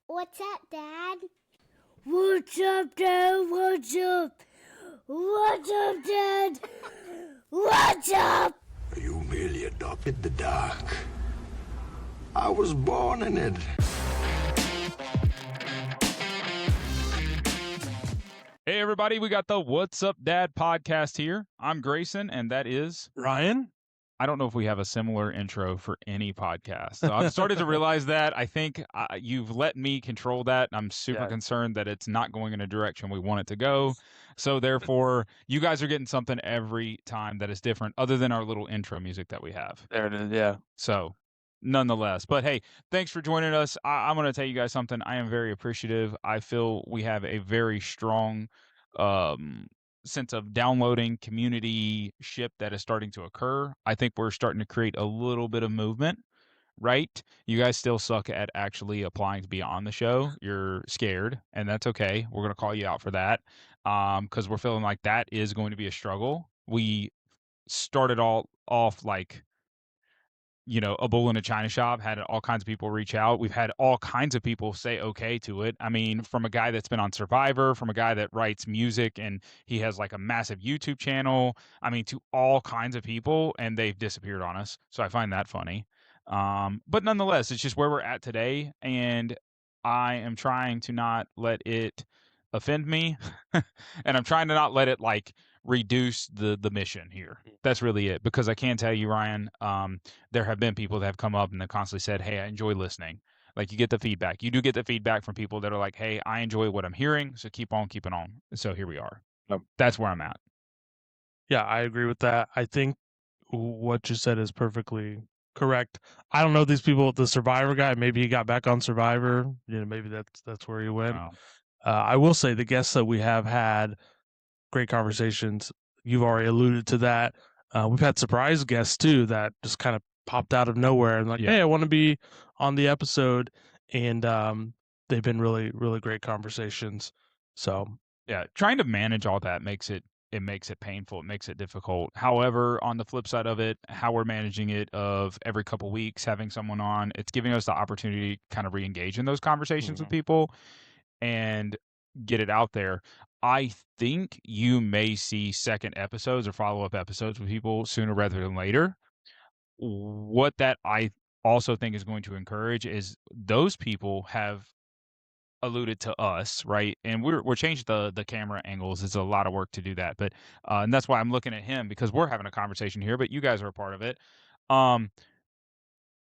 What's up, Dad? What's up, Dad? What's up? What's up, Dad? What's up? You merely adopted the dark. I was born in it. Hey, everybody, we got the What's Up Dad podcast here. I'm Grayson, and that is Ryan. I don't know if we have a similar intro for any podcast. So I've started to realize that. I think you've let me control that. I'm super concerned that it's not going in a direction we want it to go. So therefore, you guys are getting something every time that is different other than our little intro music that we have. There it is, yeah. So nonetheless, but hey, thanks for joining us. I'm going to tell you guys something. I am very appreciative. I feel we have a very strong sense of downloading community ship that is starting to occur. I think we're starting to create a little bit of movement, right? You guys still suck at actually applying to be on the show. You're scared, and that's okay. We're going to call you out for that because we're feeling like that is going to be a struggle. We started all off like, you know, a bull in a china shop, had all kinds of people reach out. We've had all kinds of people say okay to it. I mean, from a guy that's been on Survivor, from a guy that writes music and he has like a massive YouTube channel. I mean, to all kinds of people, and they've disappeared on us. So I find that funny. But nonetheless, it's just where we're at today, and I am trying to not let it offend me, and I'm trying to not let it like reduce the mission here. That's really it. Because I can tell you, Ryan, there have been people that have come up and they constantly said, "Hey, I enjoy listening." Like you get the feedback. You do get the feedback from people that are like, "Hey, I enjoy what I'm hearing, so keep on keeping on." So here we are. Yep. That's where I'm at. Yeah, I agree with that. I think what you said is perfectly correct. I don't know these people. The Survivor guy, maybe he got back on Survivor. You know, maybe that's where he went. Wow. I will say the guests that we have had great conversations. You've already alluded to that. We've had surprise guests too that just kind of popped out of nowhere and like, Yeah. hey, I want to be on the episode, and they've been really, really great conversations. So Yeah, trying to manage all that makes it painful. It makes it difficult. However, on the flip side of it, how we're managing it of every couple weeks having someone on, it's giving us the opportunity to kind of re-engage in those conversations with people and get it out there. I think you may see second episodes or follow-up episodes with people sooner rather than later. What that I also think is going to encourage is those people have alluded to us, right? And we're changing the camera angles. It's a lot of work to do that, but and that's why I'm looking at him because we're having a conversation here, but you guys are a part of it.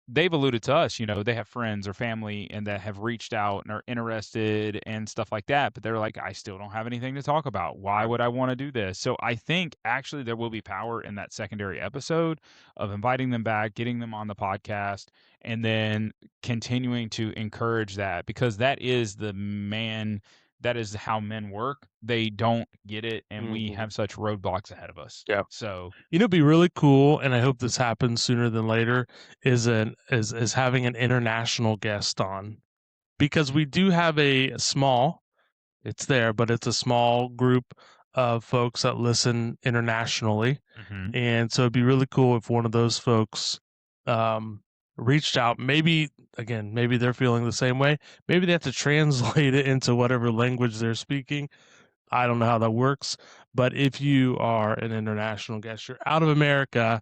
They've alluded to us, you know, they have friends or family and that have reached out and are interested and stuff like that, but they're like, I still don't have anything to talk about. Why would I want to do this? So I think actually there will be power in that secondary episode of inviting them back, getting them on the podcast, and then continuing to encourage that because that is that is how men work. They don't get it, and we have such roadblocks ahead of us. Yeah. So you know, it'd be really cool, and I hope this happens sooner than later. Is having an international guest on, because we do have a small. It's there, but it's a small group of folks that listen internationally, and so it'd be really cool if one of those folks reached out. Maybe they're feeling the same way. Maybe they have to translate it into whatever language they're speaking. I don't know how that works, but if you are an international guest, you're out of America,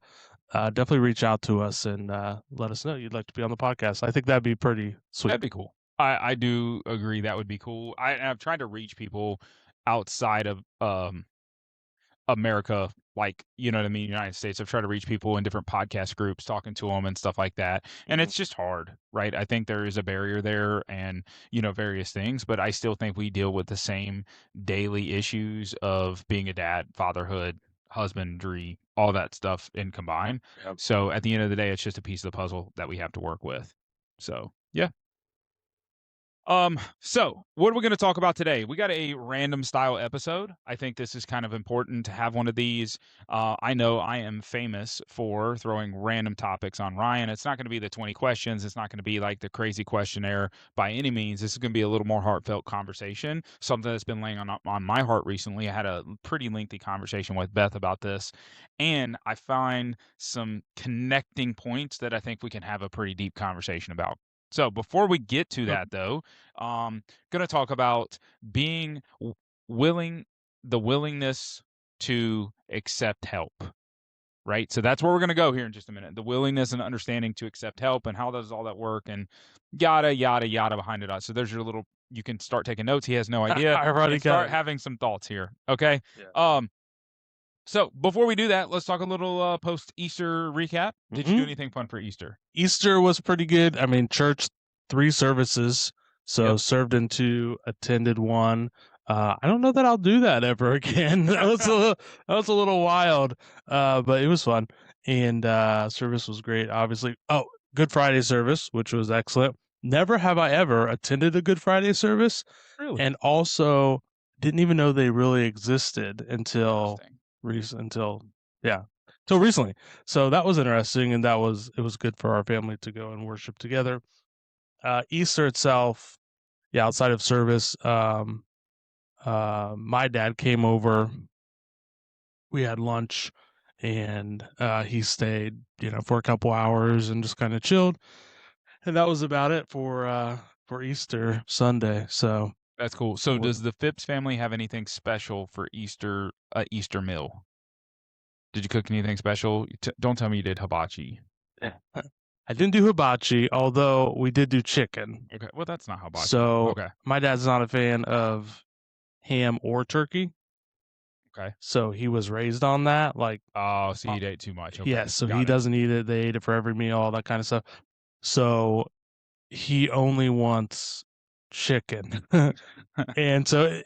definitely reach out to us and let us know you'd like to be on the podcast. I think that'd be pretty sweet. that'd be cool. I do agree that would be cool. I've tried to reach people outside of America, like, you know what I mean, United States. I've tried to reach people in different podcast groups, talking to them and stuff like that. And it's just hard, right? I think there is a barrier there and, you know, various things, but I still think we deal with the same daily issues of being a dad, fatherhood, husbandry, all that stuff in combined. Yep. So at the end of the day, it's just a piece of the puzzle that we have to work with. So, yeah. So what are we going to talk about today? We got a random style episode. I think this is kind of important to have one of these. I know I am famous for throwing random topics on Ryan. It's not going to be the 20 questions. It's not going to be like the crazy questionnaire by any means. This is going to be a little more heartfelt conversation, something that's been laying on my heart recently. I had a pretty lengthy conversation with Beth about this, and I find some connecting points that I think we can have a pretty deep conversation about. So before we get to that, though, gonna talk about being willing, the willingness to accept help. Right. So that's where we're going to go here in just a minute. The willingness and understanding to accept help and how does all that work and yada, yada, yada behind it all. So there's your little, you can start taking notes. He has no idea. I already And start got it. having some thoughts here. Okay. Yeah. So before we do that, let's talk a little post-Easter recap. Did you do anything fun for Easter? Easter was pretty good. I mean, church, 3 services. So served in 2, attended 1. I don't know that I'll do that ever again. that was a little wild, but it was fun. And service was great, obviously. Oh, Good Friday service, which was excellent. Never have I ever attended a Good Friday service. Really? And also didn't even know they really existed until Interesting. till recently. So that was interesting, and it was good for our family to go and worship together. Easter itself, outside of service, my dad came over. We had lunch, and he stayed, for a couple hours and just kind of chilled. And that was about it for Easter Sunday. So That's cool. So does the Phipps family have anything special for Easter meal? Did you cook anything special? Don't tell me you did hibachi. I didn't do hibachi, although we did do chicken. Okay, well that's not hibachi. So okay, my dad's not a fan of ham or turkey, okay. so he was raised on that. Like, Oh, so you ate too much. Okay, yeah, so got he it. doesn't eat it. They ate it for every meal, all that kind of stuff. So he only wants chicken. And so,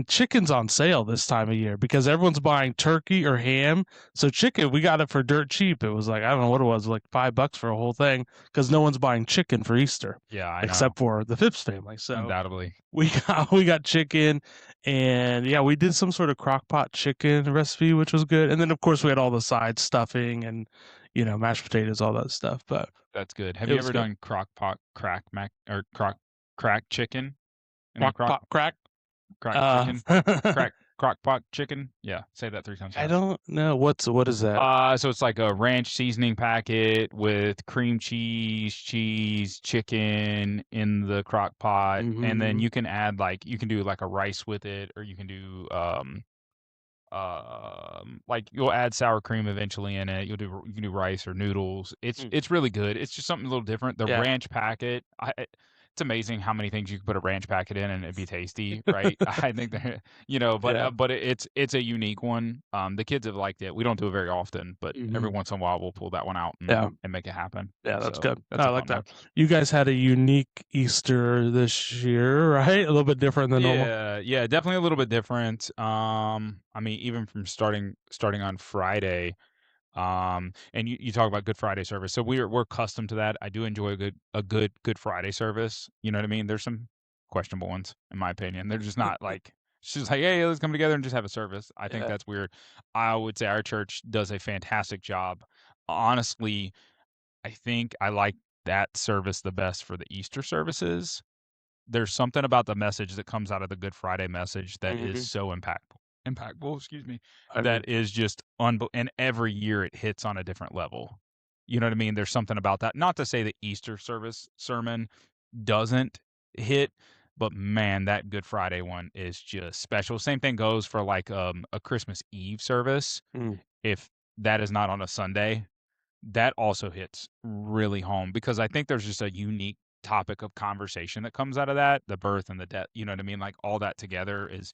chicken's on sale this time of year because everyone's buying turkey or ham. So chicken, we got it for dirt cheap. It was like, I don't know what it was, like $5 for a whole thing because no one's buying chicken for Easter. Yeah, I know. Except for the Phipps family. So undoubtedly. we got chicken, and we did some sort of crock pot chicken recipe, which was good. And then of course we had all the side stuffing and mashed potatoes, all that stuff. But that's good. Have you ever done crock pot crack chicken? Crock pot crack chicken? Crock pot chicken? Yeah, say that 3 times fast. I don't know. What is that? So it's like a ranch seasoning packet with cream cheese, chicken in the crock pot, and then you can add you can do like a rice with it, or you can do like you'll add sour cream eventually in it. You can do rice or noodles. It's really good. It's just something a little different. The ranch packet, it's amazing how many things you can put a ranch packet in and it'd be tasty, right? I think that but it's a unique one. The kids have liked it. We don't do it very often, but every once in a while we'll pull that one out and make it happen. Yeah, that's good. I like that. You guys had a unique Easter this year, right? A little bit different than normal. Yeah, definitely a little bit different. Even from starting on Friday. And you talk about Good Friday service. So we're accustomed to that. I do enjoy a good Good Friday service. You know what I mean? There's some questionable ones, in my opinion. They're just not like, it's just like, hey, let's come together and just have a service. I think that's weird. I would say our church does a fantastic job. Honestly, I think I like that service the best for the Easter services. There's something about the message that comes out of the Good Friday message that is so impactful, excuse me, that is just and every year it hits on a different level. You know what I mean? There's something about that. Not to say the Easter service sermon doesn't hit, but man, that Good Friday one is just special. Same thing goes for like a Christmas Eve service. If that is not on a Sunday, that also hits really home because I think there's just a unique topic of conversation that comes out of that, the birth and the death. You know what I mean? Like all that together is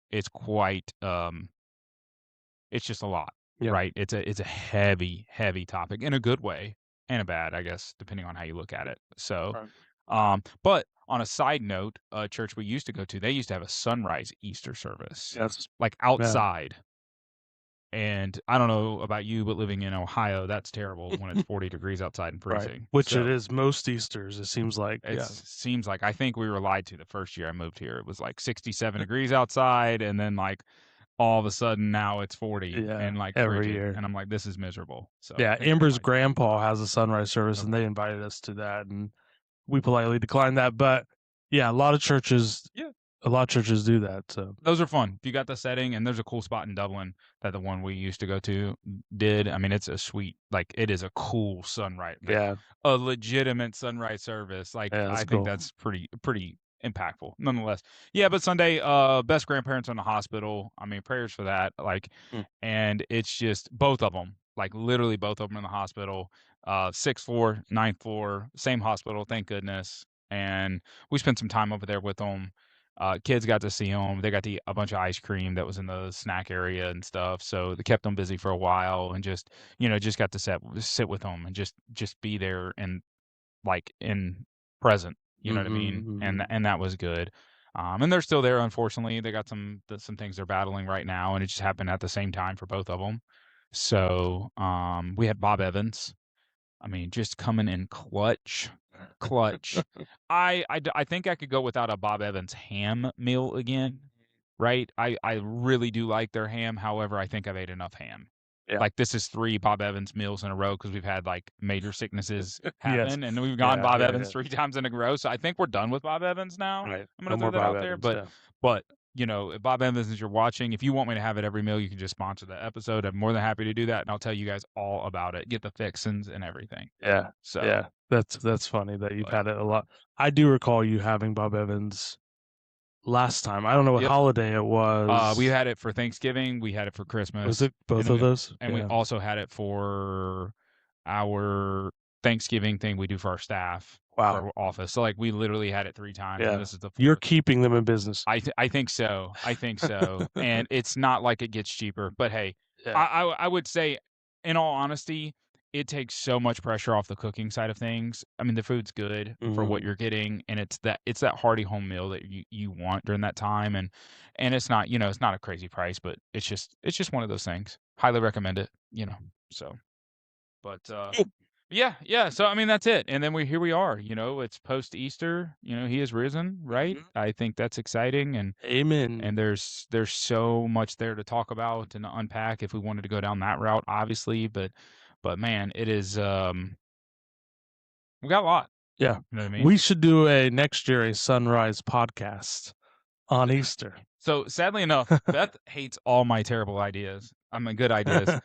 it's quite it's just a lot, right? It's a heavy topic in a good way and a bad, I guess, depending on how you look at it. So but on a side note, a church we used to go to, they used to have a sunrise Easter service. Yes. Like outside. And I don't know about you, but living in Ohio, that's terrible when it's 40 degrees outside and freezing. Right. Which it is most Easters, it seems like. Seems like. I think we were lied to the first year I moved here. It was like 67 degrees outside, and then like all of a sudden now it's 40 and like every frigid. year. And I'm like, this is miserable. So Amber's grandpa has a sunrise service, and they invited us to that, and we politely declined that. But a lot of churches A lot of churches do that. So those are fun. If you got the setting, and there's a cool spot in Dublin that the one we used to go to did. I mean, it's a sweet, like it is a cool sunrise, like yeah, a legitimate sunrise service. Like yeah, that's I think cool. that's pretty impactful, nonetheless. Yeah, but Sunday, best grandparents in the hospital. I mean, prayers for that. Like, Mm. and it's just both of them, like literally both of them in the hospital. 6th floor, 9th floor, same hospital, thank goodness. And we spent some time over there with them. Kids got to see them. They got to eat a bunch of ice cream that was in the snack area and stuff. So they kept them busy for a while, and just just got to sit with them and just be there and like in present. You know what I mean? Mm-hmm. And that was good. And they're still there. Unfortunately, they got some things they're battling right now, and it just happened at the same time for both of them. So we had Bob Evans. I mean, just coming in clutch. I think I could go without a Bob Evans ham meal again, right? I really do like their ham. However, I think I've ate enough ham. Yeah. Like this is 3 Bob Evans meals in a row because we've had like major sicknesses happen, Yes. and we've gone Yeah, Bob yeah, Evans yeah. 3 times in a row. So I think we're done with Bob Evans now. Right. I'm No gonna throw more that Bob out there, Evans. Yeah. but if Bob Evans is you're watching, if you want me to have it every meal, you can just sponsor the episode. I'm more than happy to do that, and I'll tell you guys all about it. Get the fixins and everything. Yeah. So Yeah. That's funny that you've But- had it a lot. I do recall you having Bob Evans last time. I don't know what Yep. holiday it was. We had it for Thanksgiving. We had it for Christmas. Was it both and of those? And we also had it for our Thanksgiving thing we do for our staff. Wow. For our office. So like we literally had it 3 times. Yeah. And this is the 4th. You're keeping them in business. I think so. And it's not like it gets cheaper. But hey, Yeah. I would say, in all honesty, it takes so much pressure off the cooking side of things. I mean, the food's good for what you're getting, and it's that hearty home meal that you want during that time, and it's not it's not a crazy price, but it's just one of those things. Highly recommend it. So, but yeah. So I mean, that's it. And then here we are. It's post Easter. He is risen, right? I think that's exciting, and Amen. and there's so much there to talk about and to unpack if we wanted to go down that route, obviously. But man, it is we got a lot. Yeah. You know what I mean? We should do next year a sunrise podcast on Easter. So sadly enough, Beth hates all my terrible ideas. I mean, good ideas.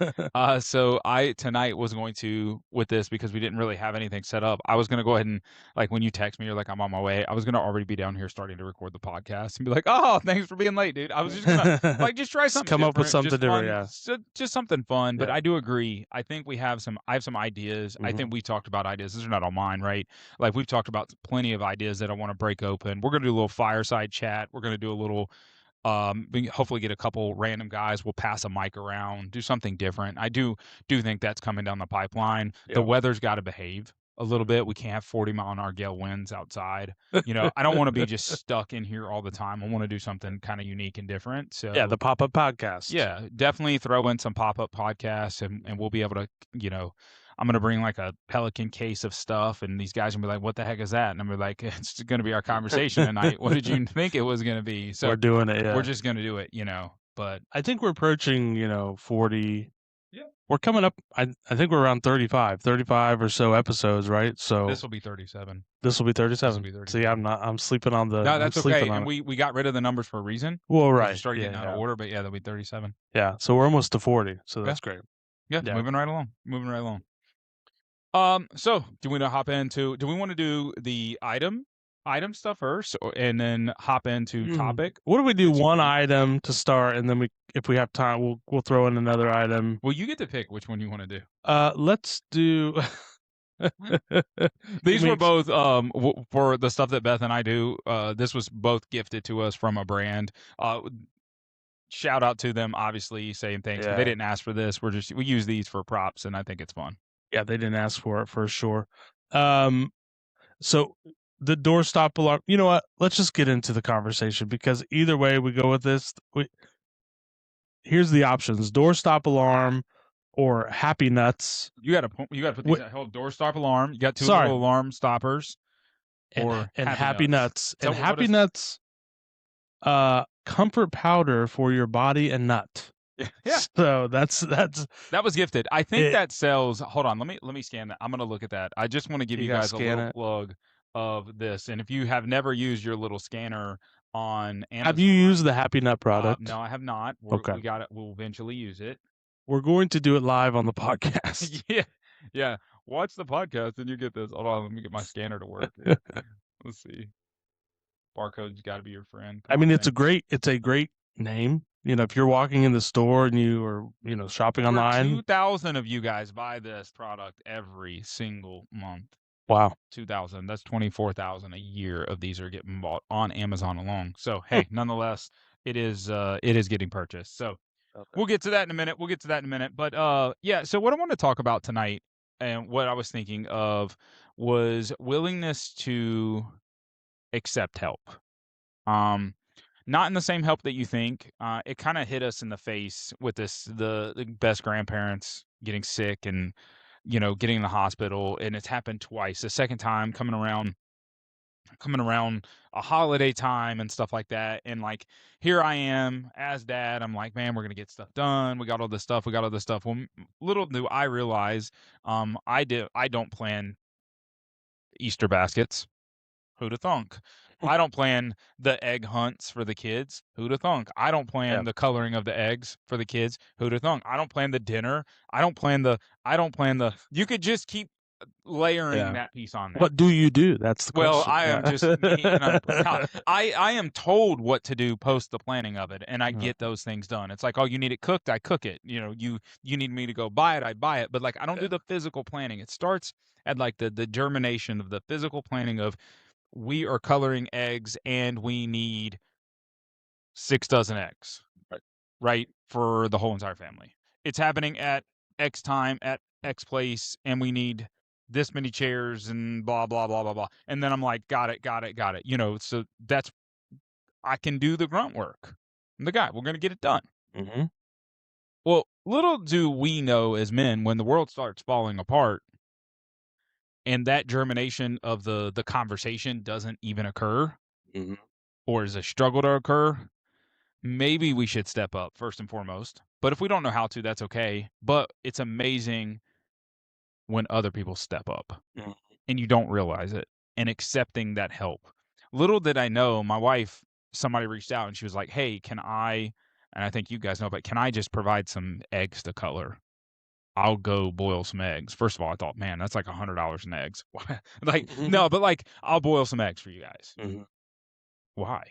So I tonight was going to, with this, because we didn't really have anything set up, I was going to go ahead and, like, when you text me, you're like, I'm on my way, I was going to already be down here starting to record the podcast and be like, oh, thanks for being late, dude. I was just going to, like, just try something come up with different, something different, yeah. Just something fun. But Yeah. I do agree. I think I have some ideas. I think we talked about ideas. These are not all mine, right? Like, we've talked about plenty of ideas that I want to break open. We're going to do a little fireside chat. We're going to do a little hopefully get a couple random guys. We'll pass a mic around, do something different. I do think that's coming down the pipeline. Yep. The weather's got to behave a little bit. We can't have 40-mile-an-hour gale winds outside. I don't want to be just stuck in here all the time. I want to do something kind of unique and different. So yeah, the pop-up podcast. Yeah, definitely throw in some pop-up podcasts, and we'll be able to, I'm going to bring like a Pelican case of stuff, and these guys will be like, what the heck is that? And I'm like, it's going to be our conversation tonight. What did you think it was going to be? So we're doing it, yeah. We're just going to do it, but I think we're approaching, 40. Yeah. We're coming up, I think we're around 35 or so episodes, right? So this will be 37. This will be 37. This will be See, I'm sleeping on the. No, that's okay. And we we got rid of the numbers for a reason. Well, right. We started getting out of order, but yeah, that'll be 37. Yeah, so we're almost to 40, so that's great. Yeah, moving right along. So do we want to do the item stuff first, and then hop into topic? What do we do? One item to start, and then if we have time, we'll throw in another item. Well, you get to pick which one you want to do. Let's do. These were both for the stuff that Beth and I do. This was both gifted to us from a brand. Shout out to them, obviously, saying thanks. Yeah. They didn't ask for this. We use these for props, and I think it's fun. Yeah, they didn't ask for it for sure. So the doorstop alarm. You know what? Let's just get into the conversation, because either way we go with this, here's the options: doorstop alarm or Happy Nuts. You got to put these hold doorstop alarm. You got two little alarm stoppers, and Happy Nuts. So and Happy Nuts. Comfort powder for your body and nut. Yeah. So that was gifted. I think that sells. Hold on, let me scan that. I'm gonna look at that. I just want to give you guys a little plug of this. And if you have never used your little scanner, on Amazon. Have you used the Happy Nut product? No, I have not. Okay. We got it. We'll eventually use it. We're going to do it live on the podcast. Yeah. Watch the podcast and you get this. Hold on, let me get my scanner to work here. Let's see. Barcode's got to be your friend. I mean, it's a great name. You know, if you're walking in the store and you are, shopping Over online. 2,000 of you guys buy this product every single month. Wow. 2,000. That's 24,000 a year of these are getting bought on Amazon alone. So hey, nonetheless, it is getting purchased. So we'll get to that in a minute. But yeah, so what I want to talk about tonight and what I was thinking of was willingness to accept help. Not in the same help that you think. It kind of hit us in the face with the best grandparents getting sick and getting in the hospital, and it's happened twice. The second time coming around a holiday time and stuff like that, and like here I am as dad. I'm like, man, we're gonna get stuff done. We got all this stuff. Well, little do I realize, I don't plan Easter baskets. Who'da thunk? I don't plan the egg hunts for the kids. Who'da thunk? I don't plan the coloring of the eggs for the kids. Who'da thunk? I don't plan the dinner. I don't plan the. You could just keep layering that piece on there. What do you do? That's the question. Well, I am just me, and I am told what to do post the planning of it, and I get those things done. It's like, oh, you need it cooked, I cook it. You need me to go buy it, I buy it. But like, I don't do the physical planning. It starts at like the germination of the physical planning of, we are coloring eggs and we need 6 dozen eggs, right, for the whole entire family. It's happening at X time at X place, and we need this many chairs and blah, blah, blah, blah, blah. And then I'm like, got it. So that's, I can do the grunt work. I'm the guy. We're going to get it done. Mm-hmm. Well, little do we know as men, when the world starts falling apart, and that germination of the conversation doesn't even occur, or is a struggle to occur, maybe we should step up first and foremost. But if we don't know how to, that's okay. But it's amazing when other people step up and you don't realize it, and accepting that help. Little did I know, my wife, somebody reached out and she was like, hey, and I think you guys know, but can I just provide some eggs to color? I'll go boil some eggs. First of all, I thought, man, that's like $100 in eggs. No, but like, I'll boil some eggs for you guys. Why?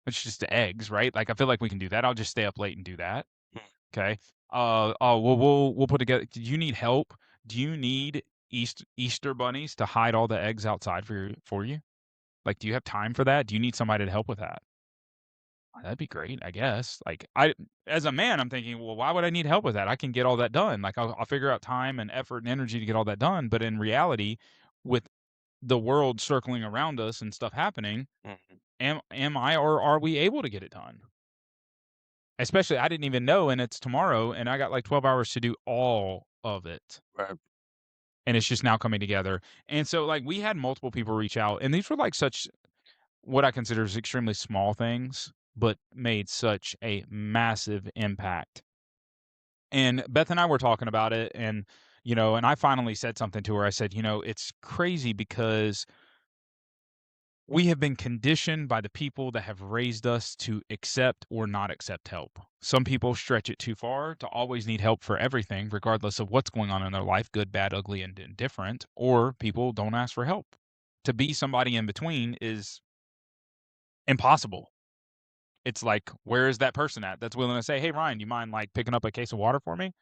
It's just the eggs, right? Like, I feel like we can do that. I'll just stay up late and do that. Okay. We'll put together. Do you need help? Do you need Easter bunnies to hide all the eggs outside for you? Like, do you have time for that? Do you need somebody to help with that? That'd be great, I guess. Like, as a man, I'm thinking, well, why would I need help with that? I can get all that done. Like, I'll figure out time and effort and energy to get all that done. But in reality, with the world circling around us and stuff happening, am I, or are we able to get it done? Especially, I didn't even know, and it's tomorrow, and I got like 12 hours to do all of it. Right. And it's just now coming together. And so, like, we had multiple people reach out, and these were like such, what I consider is extremely small things, but made such a massive impact. And Beth and I were talking about it, and, and I finally said something to her. I said, it's crazy because we have been conditioned by the people that have raised us to accept or not accept help. Some people stretch it too far to always need help for everything, regardless of what's going on in their life, good, bad, ugly, and indifferent, or people don't ask for help. To be somebody in between is impossible. It's like, where is that person at that's willing to say, hey, Ryan, you mind like picking up a case of water for me?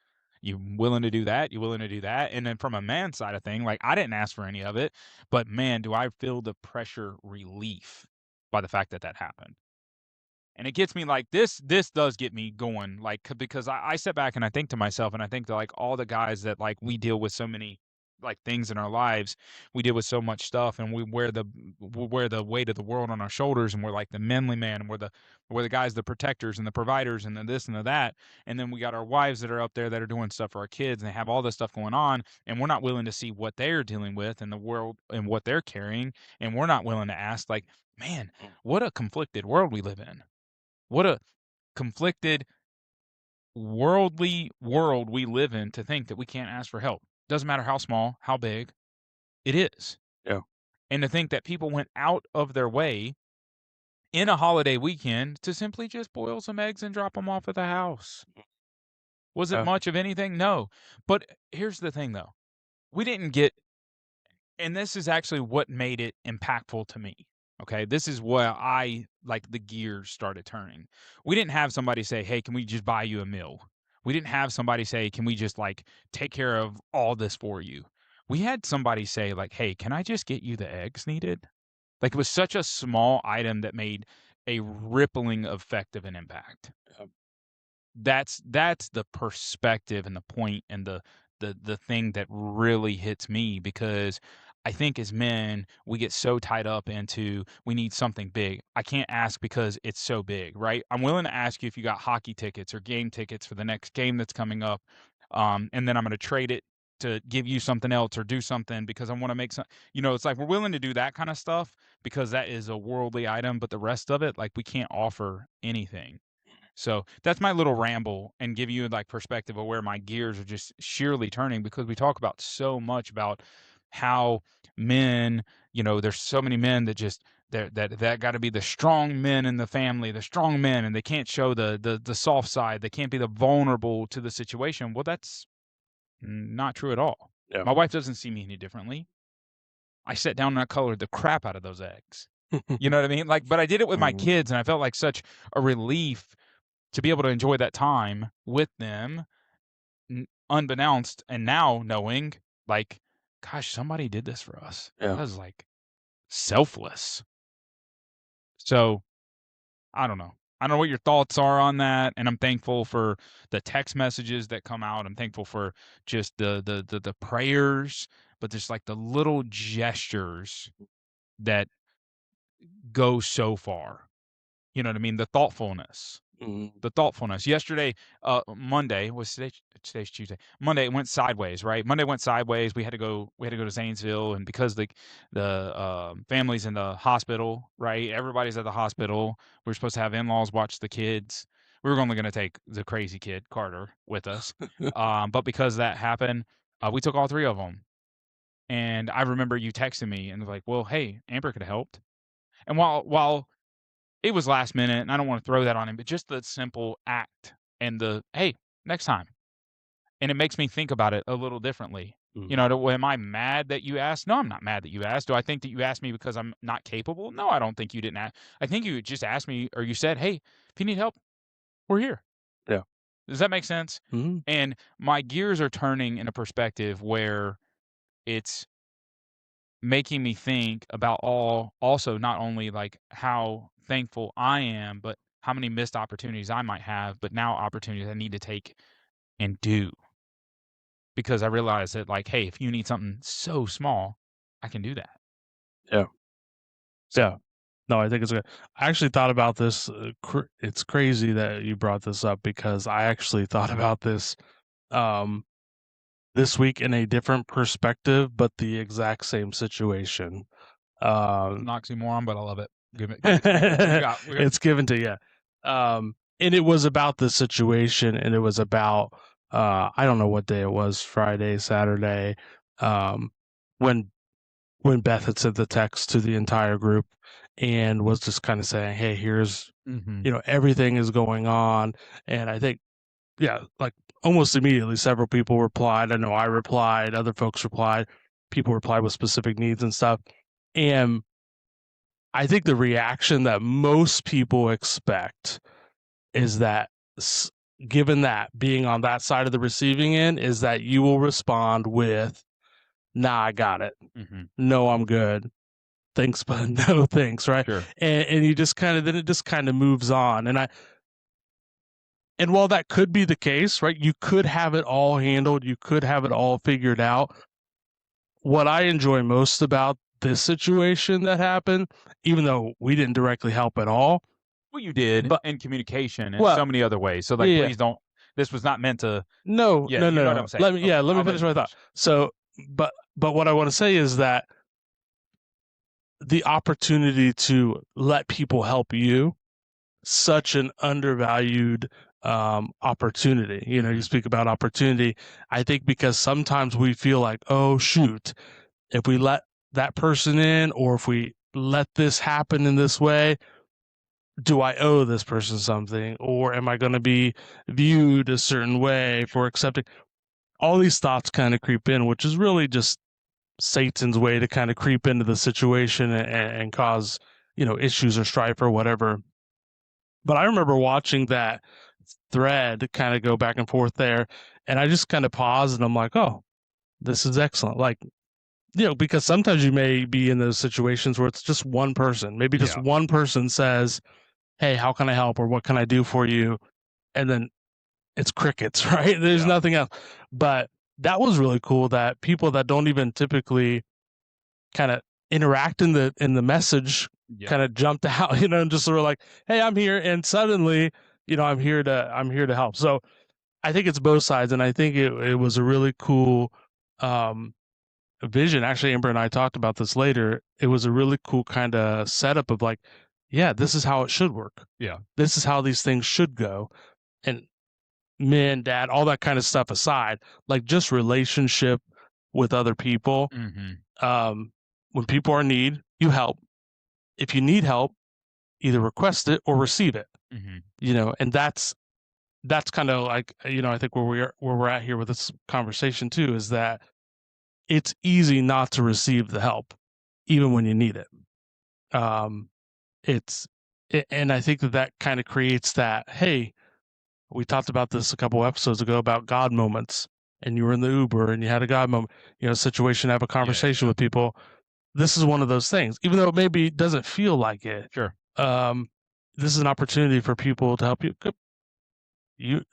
You willing to do that? You willing to do that? And then from a man's side of thing, like, I didn't ask for any of it, but man, do I feel the pressure relief by the fact that happened. And it gets me like this does get me going, like, because I sit back and I think to myself, and I think to like all the guys that like we deal with so many like things in our lives, we deal with so much stuff, and we wear the weight of the world on our shoulders, and we're like the manly man, and we're the guys, the protectors and the providers and the this and the that. And then we got our wives that are up there that are doing stuff for our kids, and they have all this stuff going on, and we're not willing to see what they're dealing with in the world and what they're carrying, and we're not willing to ask, like, man, what a conflicted world we live in. What a conflicted, worldly world we live in, to think that we can't ask for help. Doesn't matter how small, how big, it is. Yeah. And to think that people went out of their way in a holiday weekend to simply just boil some eggs and drop them off at the house. Was it Yeah. much of anything? No. But here's the thing, though. We didn't get, and this is actually what made it impactful to me. Okay. This is where the gears started turning. We didn't have somebody say, hey, can we just buy you a meal? We didn't have somebody say, can we just take care of all this for you? We had somebody say, hey, can I just get you the eggs needed? It was such a small item that made a rippling effect of an impact. Yep. That's the perspective and the point and the thing that really hits me, because I think as men, we get so tied up into we need something big. I can't ask because it's so big, right? I'm willing to ask you if you got hockey tickets or game tickets for the next game that's coming up, and then I'm going to trade it to give you something else or do something because I want to make some. It's like we're willing to do that kind of stuff because that is a worldly item, but the rest of it, we can't offer anything. So that's my little ramble and give you perspective of where my gears are just sheerly turning, because we talk about so much about how men, there's so many men that just that got to be the strong men in the family, the strong men, and they can't show the soft side. They can't be the vulnerable to the situation. Well, that's not true at all. Yeah. My wife doesn't see me any differently. I sat down and I colored the crap out of those eggs. You know what I mean? But I did it with my kids, and I felt like such a relief to be able to enjoy that time with them, unbeknownst, and now knowing, gosh, somebody did this for us. Yeah. That was selfless. So, I don't know. I don't know what your thoughts are on that, and I'm thankful for the text messages that come out. I'm thankful for just the prayers, but just the little gestures that go so far. You know what I mean? The thoughtfulness. The thoughtfulness. Yesterday, Monday was today's Tuesday. Monday it went sideways, right? Monday went sideways. We had to go to Zanesville, and because the family's in the hospital, right? Everybody's at the hospital. We're supposed to have in-laws watch the kids. We were only going to take the crazy kid Carter with us, but because that happened, we took all three of them. And I remember you texting me and was like, "Well, hey, Amber could have helped." And while it was last minute, and I don't want to throw that on him, but just the simple act and the, hey, next time. And it makes me think about it a little differently. Am I mad that you asked? No, I'm not mad that you asked. Do I think that you asked me because I'm not capable? No, I don't think you didn't ask. I think you just asked me, or you said, hey, if you need help, we're here. Yeah. Does that make sense? Mm-hmm. And my gears are turning in a perspective where it's making me think about also not only how thankful I am, but how many missed opportunities I might have, but now opportunities I need to take and do. Because I realize that hey, if you need something so small, I can do that. Yeah. Yeah. No, I think it's good. I actually thought about this. It's crazy that you brought this up, because I actually thought about this this week in a different perspective, but the exact same situation. It's an oxymoron, but I love it. Give it it's given to you. And it was about the situation, and it was about I don't know what day it was, Friday, Saturday, when Beth had sent the text to the entire group and was just kind of saying, hey, here's everything is going on. And I think almost immediately several people replied. I know I replied, other folks replied, people replied with specific needs and stuff. And I think the reaction that most people expect is that, given that being on that side of the receiving end, is that you will respond with, nah, I got it. No, I'm good. Thanks, but no thanks, right? Sure. And you just kind of, then it just kind of moves on. And while that could be the case, right, you could have it all handled, you could have it all figured out. What I enjoy most about this situation that happened, even though we didn't directly help at all. Well, you did, but in communication in so many other ways. So please don't, this was not meant to. No. What I'm saying. Let me finish my thought. So, but what I want to say is that the opportunity to let people help you, such an undervalued opportunity. You speak about opportunity. I think because sometimes we feel like, oh shoot, if we let that person in, or if we let this happen in this way, do I owe this person something, or am I going to be viewed a certain way for accepting? All these thoughts kind of creep in, which is really just Satan's way to kind of creep into the situation and cause, issues or strife or whatever. But I remember watching that thread kind of go back and forth there, and I just kind of paused and I'm like, oh, this is excellent. Like, because sometimes you may be in those situations where it's just one person, maybe just one person says, hey, how can I help, or what can I do for you? And then it's crickets, right? There's nothing else. But that was really cool that people that don't even typically kind of interact in the message kind of jumped out, and just sort of like, hey, I'm here, and suddenly, I'm here to help. So I think it's both sides, and I think it was a really cool vision. Actually, Amber and I talked about this later. It was a really cool kind of setup of like, yeah, this is how it should work. Yeah. This is how these things should go. And men, dad, all that kind of stuff aside, like just relationship with other people. Mm-hmm. When people are in need, you help. If you need help, either request it or receive it. Mm-hmm. And that's kind of like, I think where we're at here with this conversation too, is that it's easy not to receive the help, even when you need it. And I think that kind of creates that, hey, we talked about this a couple episodes ago about God moments, and you were in the Uber and you had a God moment, situation, have a conversation with people. This is one of those things, even though it maybe doesn't feel like it. Sure. This is an opportunity for people to help you.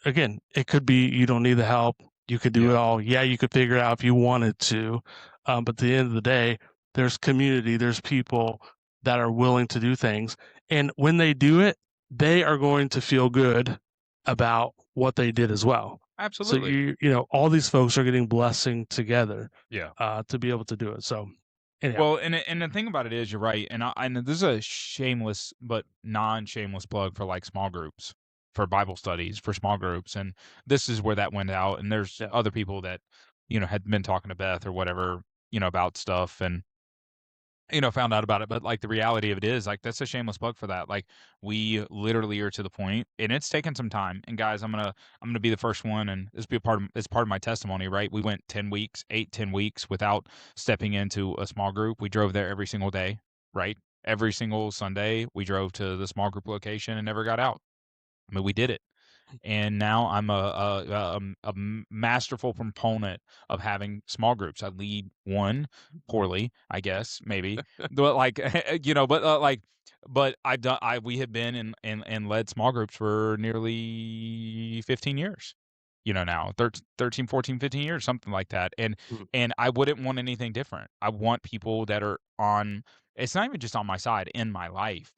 Again, it could be you don't need the help. You could do it all. Yeah, you could figure it out if you wanted to. But at the end of the day, there's community, there's people that are willing to do things. And when they do it, they are going to feel good about what they did as well. Absolutely. So all these folks are getting blessing together. Yeah. To be able to do it. So anyhow. Well, and the thing about it is, you're right, and this is a shameless but non-shameless plug for like small groups, for Bible studies, for small groups, and this is where that went out. And there's other people that had been talking to Beth or whatever about stuff, and found out about it. But like the reality of it is, like, that's a shameless plug for that. Like, we literally are to the point, and it's taken some time. And guys, I'm gonna be the first one, and it's part of my testimony, right? We went 10 weeks without stepping into a small group. We drove there every single day, right? Every single Sunday, we drove to the small group location and never got out. I mean, we did it. And now I'm a masterful proponent of having small groups. I lead one poorly, I guess, maybe, but like, but we have been and led small groups for nearly 15 years, now 13, 14, 15 years, something like that. And I wouldn't want anything different. I want people that are it's not even just on my side, in my life,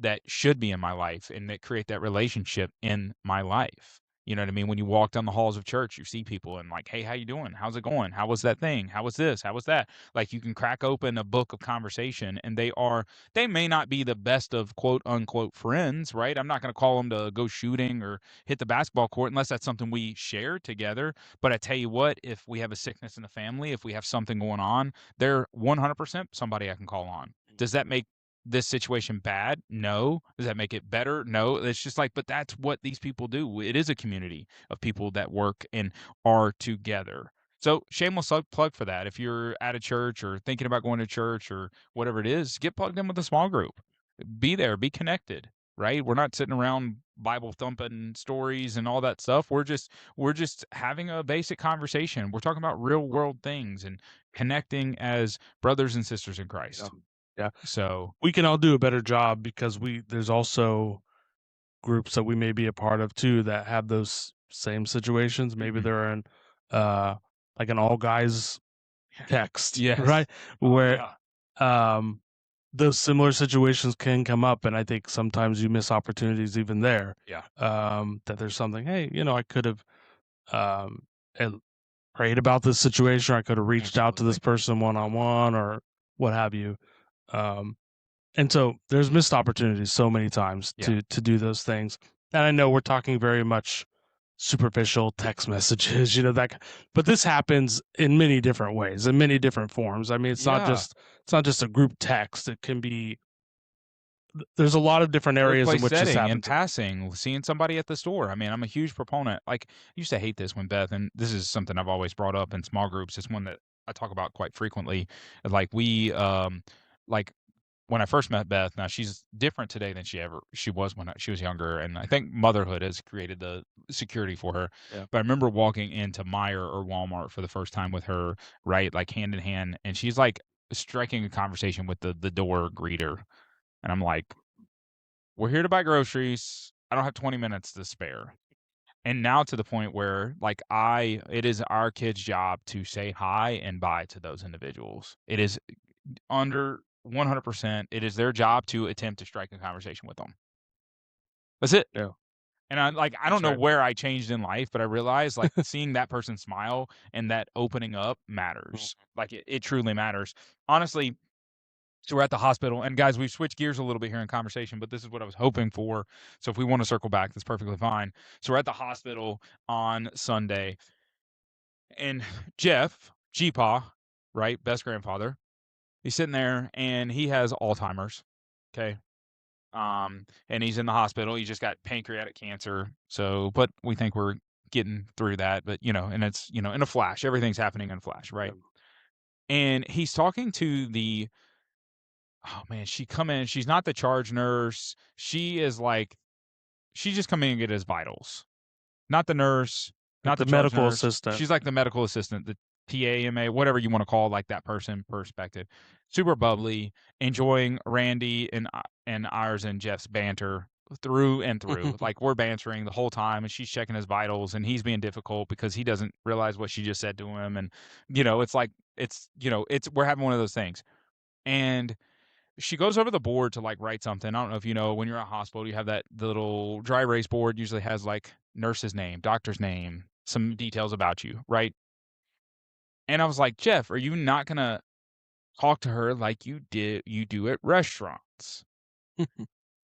that should be in my life, and that create that relationship in my life. You know what I mean? When you walk down the halls of church, you see people and like, hey, how you doing? How's it going? How was that thing? How was this? How was that? Like, you can crack open a book of conversation, and they may not be the best of quote unquote friends, right? I'm not going to call them to go shooting or hit the basketball court unless that's something we share together. But I tell you what, if we have a sickness in the family, if we have something going on, they're 100% somebody I can call on. Does that make this situation bad? No. Does that make it better? No. It's just like, but that's what these people do. It is a community of people that work and are together. So shameless plug for that. If you're at a church or thinking about going to church or whatever it is, get plugged in with a small group. Be there, be connected, right? We're not sitting around Bible thumping stories and all that stuff. We're just having a basic conversation. We're talking about real world things and connecting as brothers and sisters in Christ. Yeah. So we can all do a better job because there's also groups that we may be a part of too that have those same situations. Maybe they're in like an all guys text, right? Where those similar situations can come up, and I think sometimes you miss opportunities even there. That there's something, hey, I could have prayed about this situation, or I could have reached out to this person one-on-one or what have you. And so there's missed opportunities so many times to do those things. And I know we're talking very much superficial text messages, but this happens in many different ways, in many different forms. I mean, it's not just a group text. It can be there's a lot of different areas in workplace which this setting, in happens. passing, seeing somebody at the store. I mean, I'm a huge proponent. Like, I used to hate this when Beth, and this is something I've always brought up in small groups. It's one that I talk about quite frequently. Like like when I first met Beth, now she's different today than she was when she was younger, and I think motherhood has created the security for her. Yeah. But I remember walking into Meijer or Walmart for the first time with her, right, like hand in hand, and she's like striking a conversation with the door greeter, and I'm like, "We're here to buy groceries. I don't have 20 minutes to spare." And now to the point where like it is our kids' job to say hi and bye to those individuals. It is under 100%. It is their job to attempt to strike a conversation with them. That's it. Yeah. And I don't That's know right. where I changed in life, but I realized like seeing that person smile and that opening up matters. Like it truly matters. Honestly, so we're at the hospital, and guys, we've switched gears a little bit here in conversation, but this is what I was hoping for. So if we want to circle back, that's perfectly fine. So we're at the hospital on Sunday, and Jeff, G-Pa, right, best grandfather, he's sitting there, and he has Alzheimer's. Okay, and he's in the hospital. He just got pancreatic cancer. So, but we think we're getting through that. But and it's in a flash. Everything's happening in a flash, right? And he's talking to the oh man, she come in. She's not the charge nurse. She is like she just come in and get his vitals. Not the nurse, Like not the the charge medical nurse. assistant. She's like the medical assistant, the PAMA, whatever you want to call like that person perspective. Super bubbly, enjoying Randy and ours and Jeff's banter through and through. Like we're bantering the whole time, and she's checking his vitals, and he's being difficult because he doesn't realize what she just said to him, and it's like it's we're having one of those things, and she goes over the board to like write something. I don't know if you know when you're at a hospital, you have the little dry erase board usually has like nurse's name, doctor's name, some details about you, right? And I was like, Jeff, are you not gonna talk to her like you do at restaurants?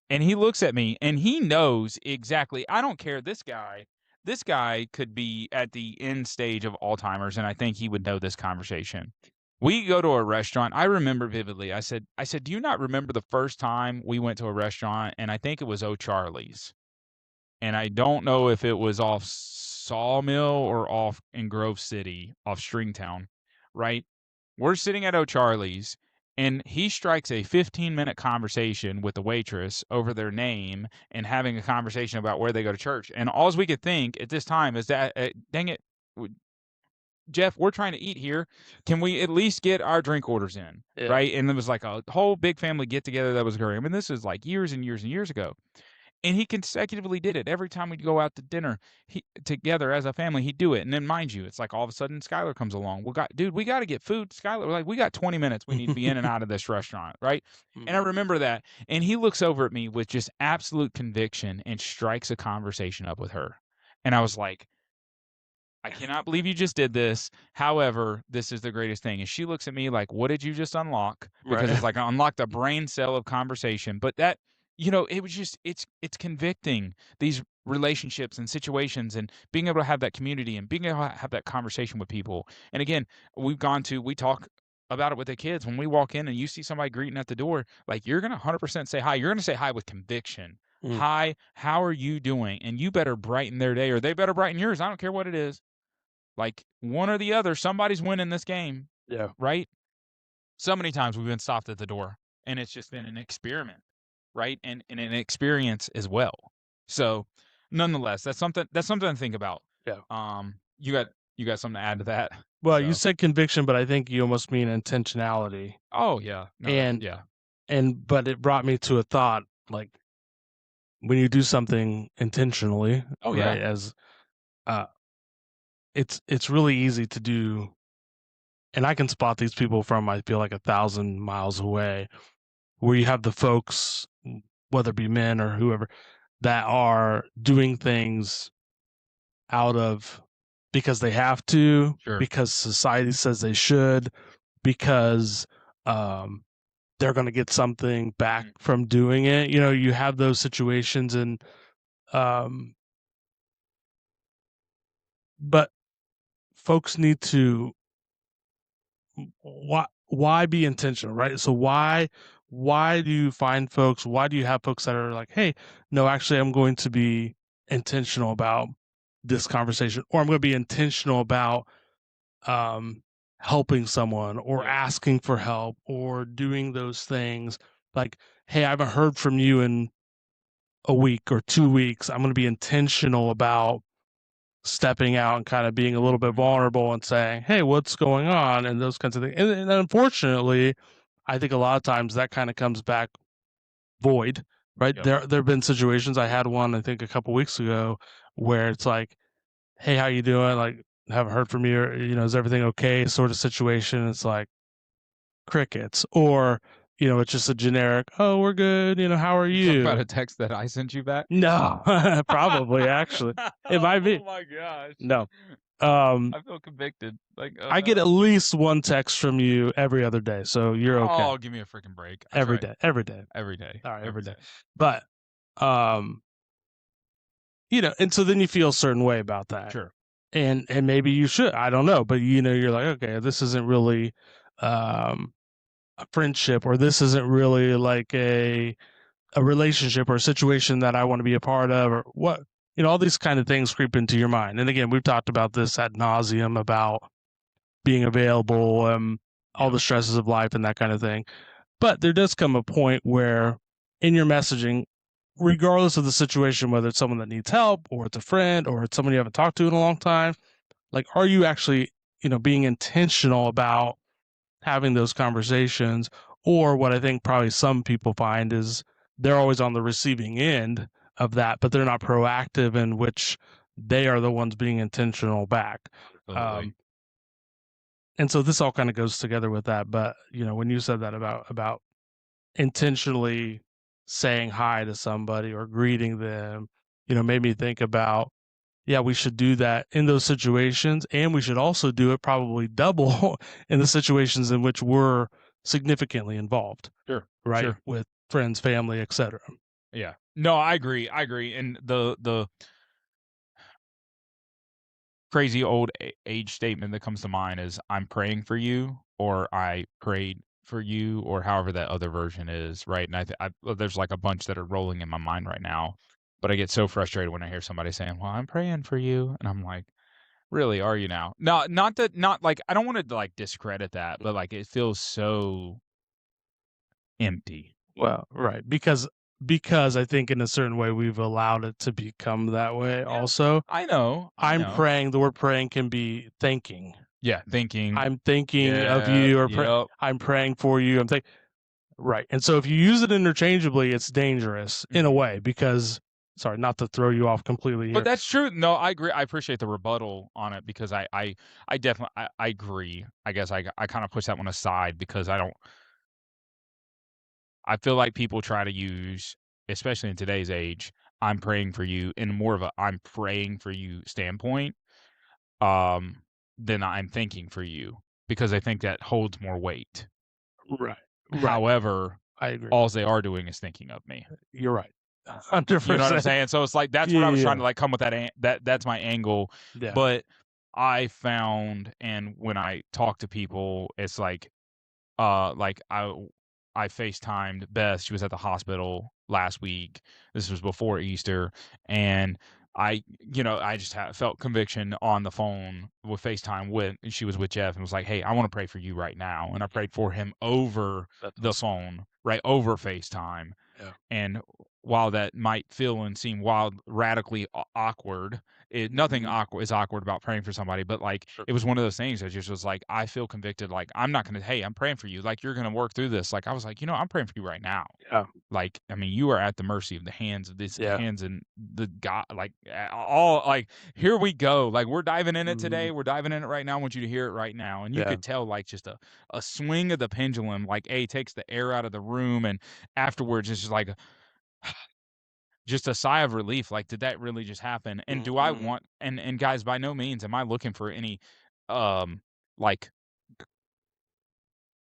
And he looks at me and he knows exactly. I don't care. This guy could be at the end stage of Alzheimer's, and I think he would know this conversation. We go to a restaurant. I remember vividly. I said, do you not remember the first time we went to a restaurant? And I think it was O'Charlie's. And I don't know if it was off Sawmill or off in Grove City, off Stringtown, right? We're sitting at O'Charlie's, and he strikes a 15-minute conversation with the waitress over their name and having a conversation about where they go to church. And all we could think at this time is that, dang it, Jeff, we're trying to eat here. Can we at least get our drink orders in? Yeah. Right? And there was like a whole big family get together that was occurring. I mean, this is like years and years and years ago. And he consecutively did it. Every time we'd go out to dinner together as a family, he'd do it. And then, mind you, it's like all of a sudden Skylar comes along. We got to get food. Skylar, we're like, we got 20 minutes. We need to be in and out of this restaurant, right? And I remember that. And he looks over at me with just absolute conviction and strikes a conversation up with her. And I was like, I cannot believe you just did this. However, this is the greatest thing. And she looks at me like, what did you just unlock? Because it's like I unlocked a brain cell of conversation. But that, it was just, it's convicting these relationships and situations and being able to have that community and being able to have that conversation with people. And again, we talk about it with the kids. When we walk in and you see somebody greeting at the door, like you're going to 100% say hi. You're going to say hi with conviction. Hi, how are you doing? And you better brighten their day or they better brighten yours. I don't care what it is. Like one or the other, somebody's winning this game. Yeah. Right? So many times we've been stopped at the door and it's just been an experiment, right? And an experience as well. So nonetheless, that's something to think about. Yeah. You got something to add to that? Well, you said conviction, but I think you almost mean intentionality. Oh yeah. No, but it brought me to a thought, like when you do something intentionally, Oh right? yeah. As it's really easy to do, and I can spot these people from I feel like 1,000 miles away, where you have the folks, whether it be men or whoever, that are doing things out of because they have to, Sure. because society says they should, because they're going to get something back from doing it. You have those situations, and but folks need to why be intentional, right? So why why do you find folks? Why do you have folks that are like, hey, no, actually, I'm going to be intentional about this conversation, or I'm going to be intentional about helping someone, or asking for help, or doing those things. Like, hey, I haven't heard from you in a week or 2 weeks. I'm going to be intentional about stepping out and kind of being a little bit vulnerable and saying, hey, what's going on? And those kinds of things. And unfortunately, I think a lot of times that kind of comes back void, right? Yep. There have been situations. I had one, I think, a couple weeks ago, where it's like, hey, how you doing? Like, haven't heard from you. Or, is everything okay? Sort of situation. It's like crickets, or it's just a generic, oh, we're good. How are You talking about you? a text that I sent you back? No, probably actually, it might be. Oh my gosh. No, I feel convicted. Like, oh I get at no. least one text from you every other day, so you're okay. Oh, give me a freaking break. I Every try day, every day. every day. All right, every day. day. But and so then you feel a certain way about that. Sure. And maybe you should, I don't know, but you're like, okay, this isn't really a friendship, or this isn't really like a relationship or a situation that I want to be a part of, or what, all these kind of things creep into your mind. And again, we've talked about this ad nauseum about being available, all the stresses of life and that kind of thing. But there does come a point where in your messaging, regardless of the situation, whether it's someone that needs help, or it's a friend, or it's someone you haven't talked to in a long time, like, are you actually, being intentional about having those conversations? Or what I think probably some people find is they're always on the receiving end of that, but they're not proactive, in which they are the ones being intentional back. Absolutely. And so this all kind of goes together with that. But when you said that about intentionally saying hi to somebody or greeting them, made me think about, yeah, we should do that in those situations, and we should also do it probably double in the situations in which we're significantly involved. Sure. Right? Sure. With friends, family, etc. Yeah. No, I agree. And the crazy old age statement that comes to mind is, I'm praying for you, or I prayed for you, or however that other version is, right? And there's like a bunch that are rolling in my mind right now, but I get so frustrated when I hear somebody saying, well, I'm praying for you. And I'm like, really, are you now? No, not like, I don't want to like discredit that, but like, it feels so empty. Well, right, because I think in a certain way we've allowed it to become that way. Also, I know. I'm praying. The word praying can be thanking. Yeah, thinking. I'm thinking of you, or I'm praying for you. Right. And so if you use it interchangeably, it's dangerous in a way, because, sorry, not to throw you off completely here. But that's true. No, I agree. I appreciate the rebuttal on it, because I definitely, I agree. I guess I kind of push that one aside, because I feel like people try to use, especially in today's age, I'm praying for you in more of a I'm praying for you standpoint, than I'm thinking for you, because I think that holds more weight. Right. However, I agree. all they are doing is thinking of me. You're right. 100%. You know what I'm saying? So it's like, that's what I was trying to like come with that's my angle. Yeah. But I found, and when I talk to people, it's like I FaceTimed Beth. She was at the hospital last week. This was before Easter, and I just felt conviction on the phone with FaceTime with. She was with Jeff and was like, "Hey, I want to pray for you right now," and I prayed for him over the phone, right over FaceTime. Yeah. And while that might feel and seem radically awkward, nothing awkward is awkward about praying for somebody, but like, it was one of those things that just was like, I feel convicted. Like, I'm not gonna, hey, I'm praying for you. Like, you're gonna work through this. Like, I was like, I'm praying for you right now. Yeah. Like, I mean, you are at the mercy of the hands of this hands and the God. Like, all like, here we go. Like, we're diving in it today. We're diving in it right now. I want you to hear it right now. And you could tell, like, just a swing of the pendulum. Like, takes the air out of the room, and afterwards it's just like just a sigh of relief. Like, did that really just happen? And do I want, and guys, by no means am I looking for any like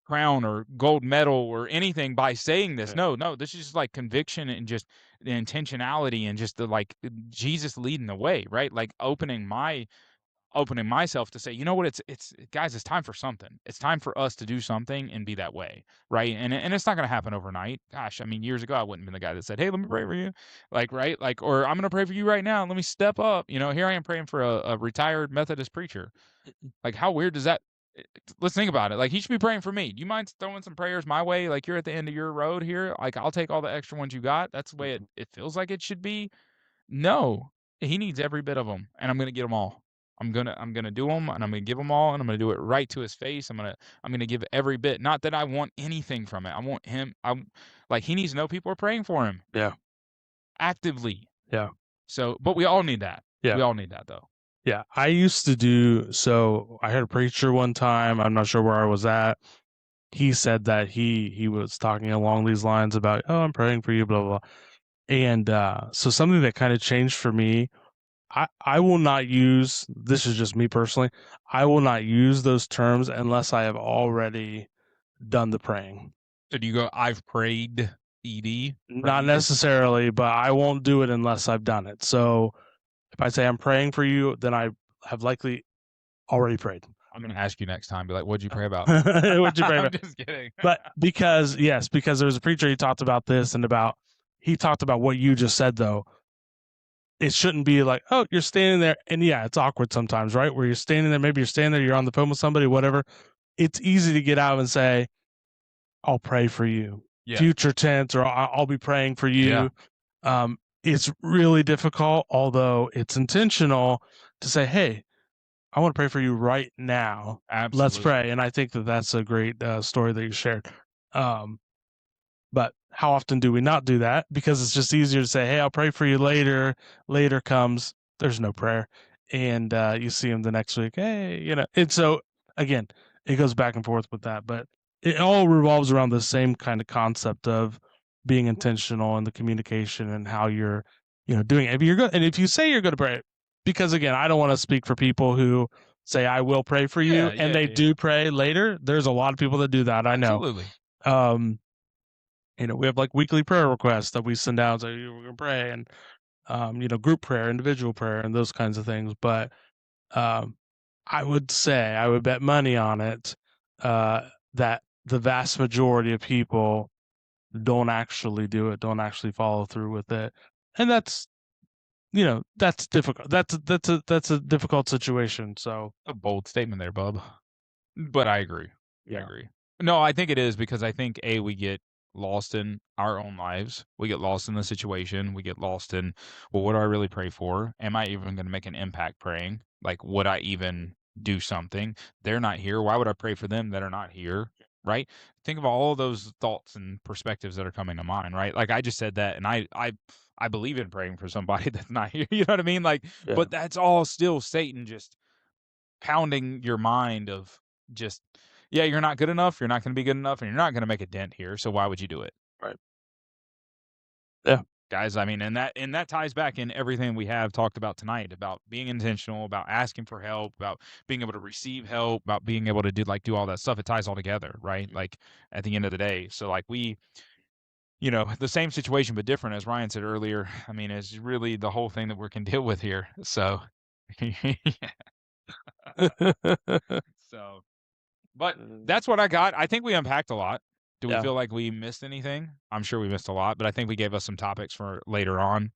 crown or gold medal or anything by saying this. No, this is just like conviction and just the intentionality and just the like Jesus leading the way, right? Like, opening my opening myself to say, you know what, it's guys, it's time for something. It's time for us to do something and be that way, right? And it's not going to happen overnight. Gosh, I mean, years ago I wouldn't have been the guy that said, hey, let me pray for you, like, right, like, or I'm going to pray for you right now. Let me step up. You know, here I am praying for a retired Methodist preacher. Like, how weird does that? Let's think about it. Like, he should be praying for me. Do you mind throwing some prayers my way? Like, you're at the end of your road here. Like, I'll take all the extra ones you got. That's the way it feels like it should be. No, he needs every bit of them, and I'm gonna get them all. I'm gonna do them, and I'm gonna give them all, and I'm gonna do it right to his face. I'm gonna give every bit. Not that I want anything from it. I want him. I'm like, he needs to know people are praying for him Yeah. actively. Yeah. So, but we all need that. Yeah. We all need that, though. Yeah. I used to do so. I heard a preacher one time. I'm not sure where I was at. He said that he was talking along these lines about, oh, I'm praying for you, blah, blah, blah. And so something that kind of changed for me, I will not use, this is just me personally, I will not use those terms unless I have already done the praying. So do you go, I've prayed, ED? Not necessarily, but I won't do it unless I've done it. So if I say I'm praying for you, then I have likely already prayed. I'm gonna ask you next time. Be like, what'd you pray about? What'd you pray I'm about? just kidding. But because there was a preacher, he talked about this and he talked about what you just said, though. It shouldn't be like, oh, you're standing there. And yeah, it's awkward sometimes, right? Where you're standing there, maybe you're standing there, you're on the phone with somebody, whatever. It's easy to get out and say, I'll pray for you. Yeah. Future tense, or I'll be praying for you. Yeah. It's really difficult, although it's intentional to say, hey, I want to pray for you right now. Absolutely. Let's pray. And I think that that's a great story that you shared. But how often do we not do that? Because it's just easier to say, hey, I'll pray for you later. Later comes, there's no prayer. And you see him the next week. Hey, you know. And so, again, it goes back and forth with that. But it all revolves around the same kind of concept of being intentional in the communication and how you're, doing it. If you're good, and if you say you're going to pray, because again, I don't want to speak for people who say I will pray for you, and they do pray later. There's a lot of people that do that. I know. Absolutely. We have like weekly prayer requests that we send out. So we're gonna pray, and group prayer, individual prayer, and those kinds of things. But I would bet money on it that the vast majority of people don't actually do it, don't actually follow through with it, and that's difficult. That's a difficult situation. So a bold statement there, bub. But I agree. Yeah. I agree. No, I think it is, because I think we get lost in our own lives. We get lost in the situation. We get lost in, well, what do I really pray for? Am I even going to make an impact praying? Like, would I even do something? They're not here. Why would I pray for them that are not here? Right? Think of all those thoughts and perspectives that are coming to mind, right? Like, I just said that, and I believe in praying for somebody that's not here. You know what I mean? Like, Yeah. But that's all still Satan just pounding your mind of just, yeah, you're not good enough, you're not going to be good enough, and you're not going to make a dent here, so why would you do it? Right. Yeah. Guys, I mean, and that ties back in everything we have talked about tonight, about being intentional, about asking for help, about being able to receive help, about being able to do all that stuff. It ties all together, right? Like, at the end of the day. So, like, we, the same situation but different, as Ryan said earlier. I mean, it's really the whole thing that we can deal with here. So But that's what I got. I think we unpacked a lot. Do we feel like we missed anything? I'm sure we missed a lot, but I think we gave us some topics for later on.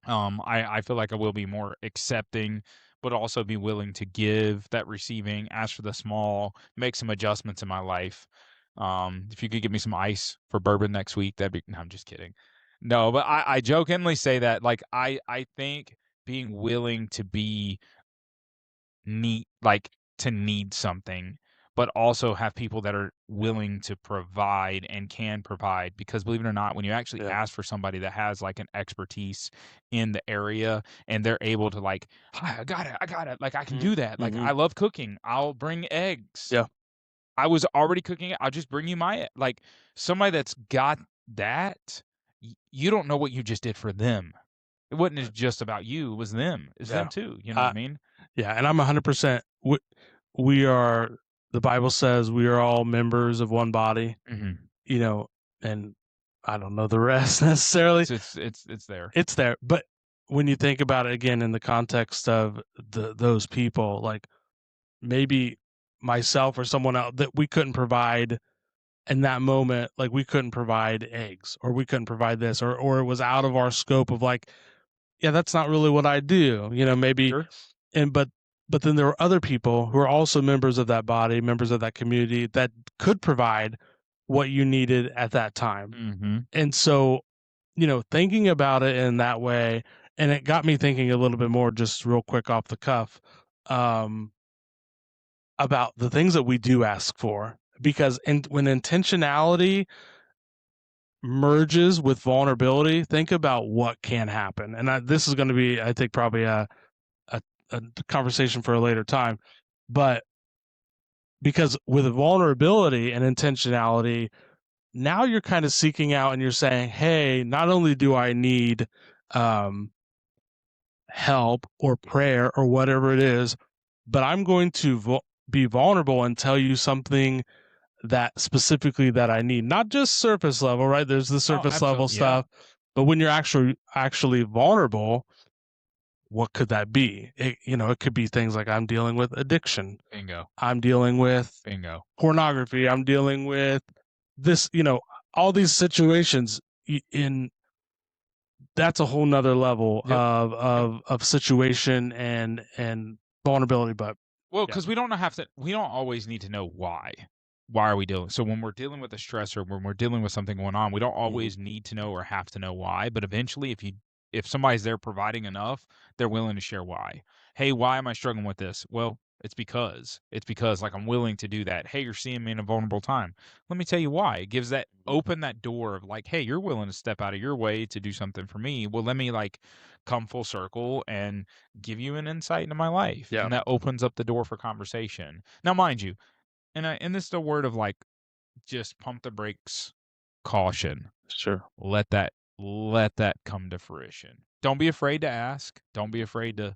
I feel like I will be more accepting, but also be willing to give that receiving, ask for the small, make some adjustments in my life. If you could give me some ice for bourbon next week, that'd be, no, I'm just kidding. No, but I jokingly say that, like, I think being willing to be need something, but also have people that are willing to provide and can provide. Because believe it or not, when you actually ask for somebody that has like an expertise in the area, and they're able to like, hi, I got it. Like, I can do that. Like, I love cooking. I'll bring eggs. Yeah. I was already cooking it. I'll just bring you like, somebody that's got that, you don't know what you just did for them. It wasn't just about you. It was them. It's them too. You know what I mean? Yeah. And I'm 100%. We are, the Bible says we are all members of one body, and I don't know the rest necessarily. It's there. It's there. But when you think about it again in the context of those people, like maybe myself or someone else, that we couldn't provide in that moment, like we couldn't provide eggs, or we couldn't provide this, or it was out of our scope of like, yeah, that's not really what I do, maybe. Sure. And but then there were other people who are also members of that body, members of that community, that could provide what you needed at that time. Mm-hmm. And so, thinking about it in that way, and it got me thinking a little bit more, just real quick off the cuff, about the things that we do ask for. Because when intentionality merges with vulnerability, think about what can happen. And this is going to be, I think, probably a conversation for a later time. But because with vulnerability and intentionality, now you're kind of seeking out and you're saying, hey, not only do I need help or prayer or whatever it is, but I'm going to be vulnerable and tell you something that specifically that I need, not just surface level, right? There's the surface level stuff, but when you're actually vulnerable, what could that be? It could be things like, I'm dealing with addiction. Bingo. I'm dealing with pornography. I'm dealing with this, all these situations that's a whole nother level of situation and vulnerability. But well, because we don't always need to know why are we dealing. So when we're dealing with a stressor, when we're dealing with something going on, we don't always need to know or have to know why. But eventually, if somebody's there providing enough, they're willing to share why. Hey, why am I struggling with this? Well, it's because like I'm willing to do that. Hey, you're seeing me in a vulnerable time. Let me tell you why. It gives open that door of like, hey, you're willing to step out of your way to do something for me. Well, let me like come full circle and give you an insight into my life. Yeah. And that opens up the door for conversation. Now, mind you, and this is a word of like, just pump the brakes, caution. Sure. Let that come to fruition. Don't be afraid to ask. Don't be afraid to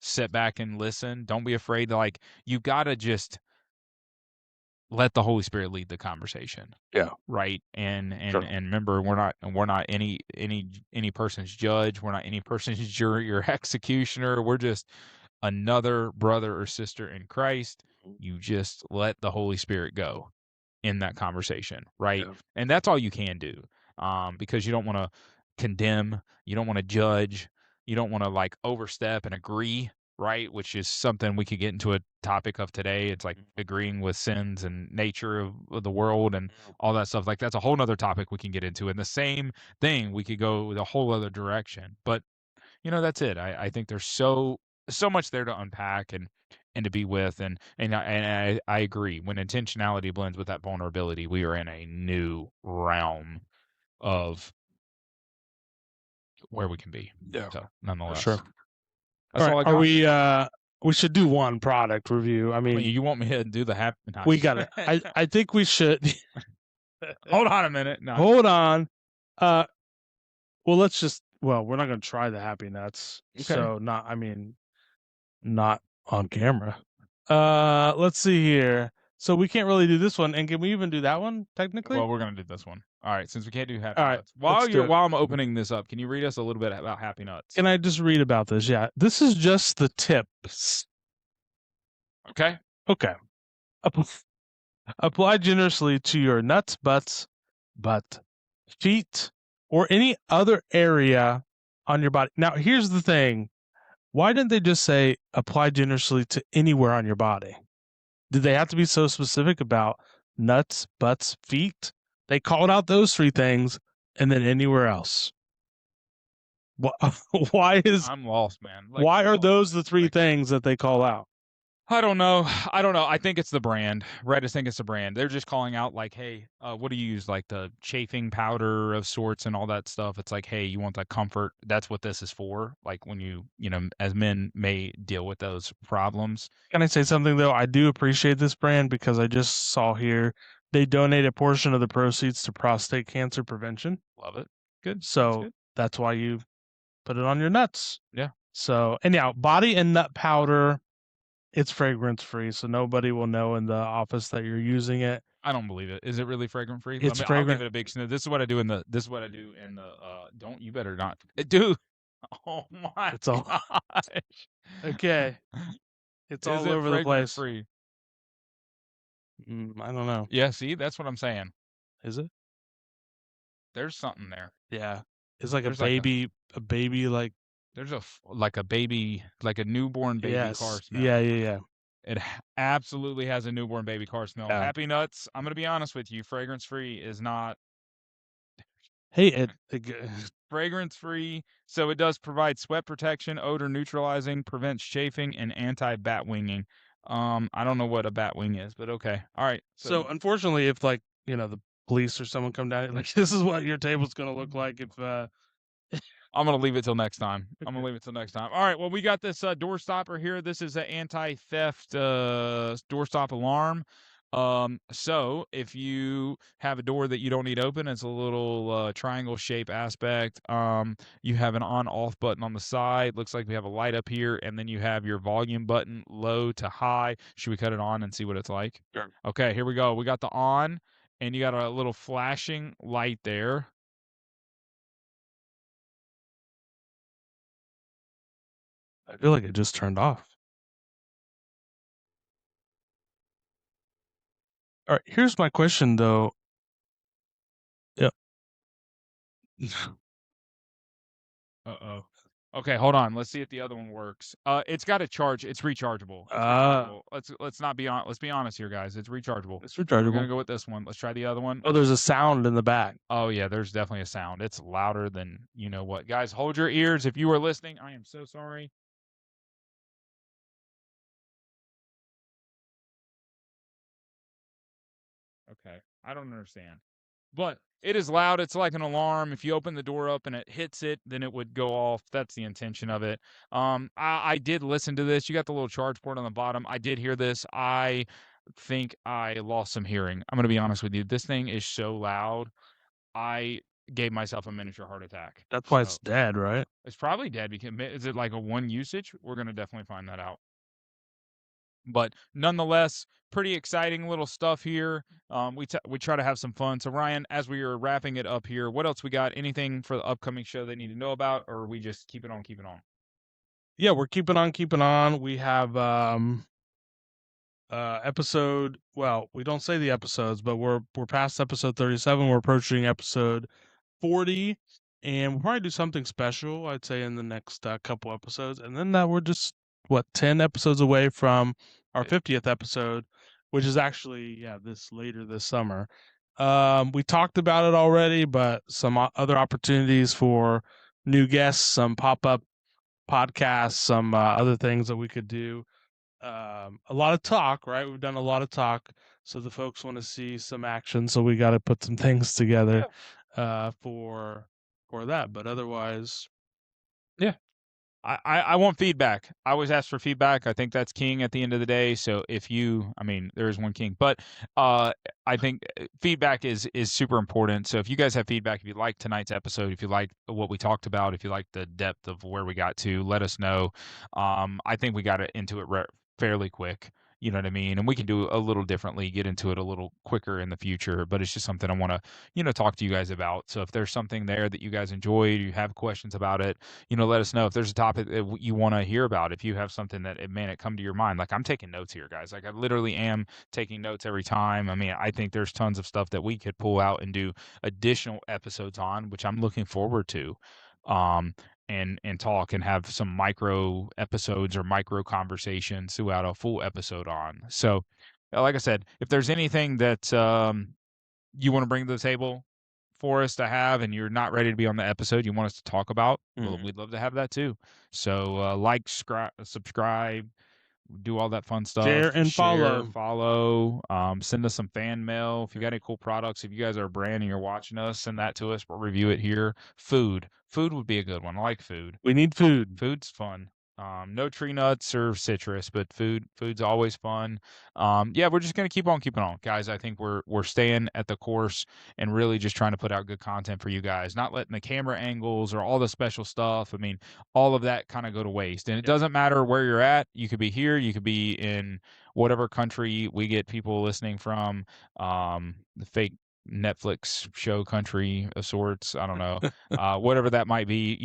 sit back and listen. Don't be afraid to you got to just let the Holy Spirit lead the conversation. Yeah. Right. And Sure. and remember, we're not any person's judge. We're not any person's jury or executioner. We're just another brother or sister in Christ. You just let the Holy Spirit go in that conversation, right? Yeah. And that's all you can do, because you don't want to condemn, you don't want to judge, you don't want to overstep and agree, right? Which is something we could get into a topic of today. It's like agreeing with sins and nature of the world and all that stuff. Like that's a whole nother topic we can get into. And the same thing, we could go the whole other direction. But that's it. I think there's so much there to unpack and to be with, and I agree. When intentionality blends with that vulnerability, we are in a new realm of where we can be. Yeah. So nonetheless, sure. That's all I got. Are we should do one product review. I mean, you want me to do the happy? We got it. I think we should. Hold on a minute. No. Hold on. Well, we're not going to try the Happy Nuts. Okay. So not on camera. Let's see here. So we can't really do this one, and can we even do that one technically? Well, we're gonna do this one. All right, since we can't do Happy All right, Nuts. While I'm opening this up, can you read us a little bit about Happy Nuts? Can I just read about this? Yeah, this is just the tips. Okay. Okay. Apply generously to your nuts, butts, feet, or any other area on your body. Now, here's the thing. Why didn't they just say apply generously to anywhere on your body? Did they have to be so specific about nuts, butts, feet? They called out those three things and then anywhere else. Why I'm lost, man. Why are those the three things that they call out? I don't know. I think it's the brand. I just think it's the brand. They're just calling out hey, what do you use? Like the chafing powder of sorts and all that stuff. It's like, hey, you want that comfort? That's what this is for. Like when you as men may deal with those problems. Can I say something though? I do appreciate this brand because I just saw here they donate a portion of the proceeds to prostate cancer prevention. Love it. Good. So that's why you put it on your nuts. Yeah. So anyhow, body and nut powder. It's fragrance free, so nobody will know in the office that you're using it. I don't believe it. Is it really fragrance free? It's fragrant. I'll give it a big snow. This is what I do in the. Don't you better not, dude. Oh my It's all gosh. okay. It's Is all it over the fragrance place. free? I don't know. Yeah, see, that's what I'm saying. Is it? There's something there. Yeah. It's like There's like a baby like there's like a baby, like a newborn baby car yes. smell. Yeah, yeah, yeah. It absolutely has a newborn baby car smell. Yeah. Happy Nuts, I'm going to be honest with you, fragrance free is not Hey, fragrance free. So it does provide sweat protection, odor neutralizing, prevents chafing, and anti-bat winging. I don't know what a bat wing is, but okay. All right. so unfortunately if like, the police or someone come down like this is what your table's going to look like if I'm going to leave it till next time. I'm going Okay. to leave it till next time. All right. Well, we got this door stopper here. This is an anti-theft door stop alarm. So if you have a door that you don't need open, it's a little triangle shape aspect. You have an on-off button on the side. Looks like we have a light up here, and then you have your volume button, low to high. Should we cut it on and see what it's like? Sure. Okay, here we go. We got the on, and you got a little flashing light there. I feel like it just turned off. All right, here's my question though. Yeah. Uh-oh. Okay, hold on. Let's see if the other one works. It's got a charge. It's rechargeable. It's Ah. rechargeable. Let's not be on. Let's be honest here, guys. It's rechargeable. It's We're gonna rechargeable. go with this one. Let's try the other one. Oh, there's a sound in the back. Oh yeah, there's definitely a sound. It's louder than you know what. Guys, hold your ears. If you are listening, I am so sorry. Okay, I don't understand. But it is loud. It's like an alarm. If you open the door up and it hits it, then it would go off. That's the intention of it. I did listen to this. You got the little charge port on the bottom. I did hear this. I think I lost some hearing. I'm going to be honest with you. This thing is so loud. I gave myself a miniature heart attack. That's why So it's dead, right? it's probably dead because is it like a one usage? We're going to definitely find that out. But nonetheless, pretty exciting little stuff here. We try to have some fun. So Ryan, as we are wrapping it up here, what else we got? Anything for the upcoming show they need to know about, or we just keep it on, keep it on? Yeah, we're keeping on. We have episode, well, we don't say the episodes, but we're past episode 37. We're approaching episode 40, and we'll probably do something special, I'd say, in the next couple episodes. And then we're just 10 episodes away from our 50th episode, which is actually later this summer. We talked about it already, but some other opportunities for new guests, some pop-up podcasts, some other things that we could do. A lot of talk, right? We've done a lot of talk, so the folks want to see some action. So we got to put some things together for that. But otherwise, yeah. I want feedback. I always ask for feedback. I think that's king at the end of the day. So if you, I mean, there is one king, but I think feedback is super important. So if you guys have feedback, if you like tonight's episode, if you like what we talked about, if you like the depth of where we got to, let us know. I think we got into it fairly quick. You know what I mean? And we can do a little differently, get into it a little quicker in the future, but it's just something I want to, talk to you guys about. So if there's something there that you guys enjoyed, you have questions about it, let us know. If there's a topic that you want to hear about, if you have something that it come to your mind. Like I'm taking notes here, guys. Like I literally am taking notes every time. I mean, I think there's tons of stuff that we could pull out and do additional episodes on, which I'm looking forward to. And talk and have some micro episodes or micro conversations throughout a full episode on. So, like I said, if there's anything that you want to bring to the table for us to have and you're not ready to be on the episode, you want us to talk about, well, we'd love to have that too. So like, subscribe, do all that fun stuff. Share and follow. Send us some fan mail. If you got any cool products, if you guys are a brand and you're watching us, send that to us. We'll review it here. Food would be a good one. I like food. We need food. Food's fun. No tree nuts or citrus, but food's always fun. Yeah, we're just gonna keep on keeping on, guys. I think we're staying at the course and really just trying to put out good content for you guys, not letting the camera angles or all the special stuff. I mean, all of that kind of go to waste. And it doesn't matter where you're at. You could be here, you could be in whatever country we get people listening from, the fake Netflix show country of sorts. I don't know. Whatever that might be,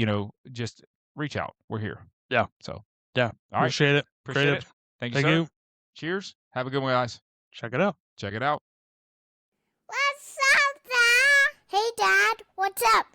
just reach out. We're here. Yeah. So, Yeah. all right. Appreciate it. Appreciate Creative. it. Thank you, Thank sir. you. Cheers. Have a good one, guys. Check it out. Check it out. What's up, Dad? Hey, Dad, what's up?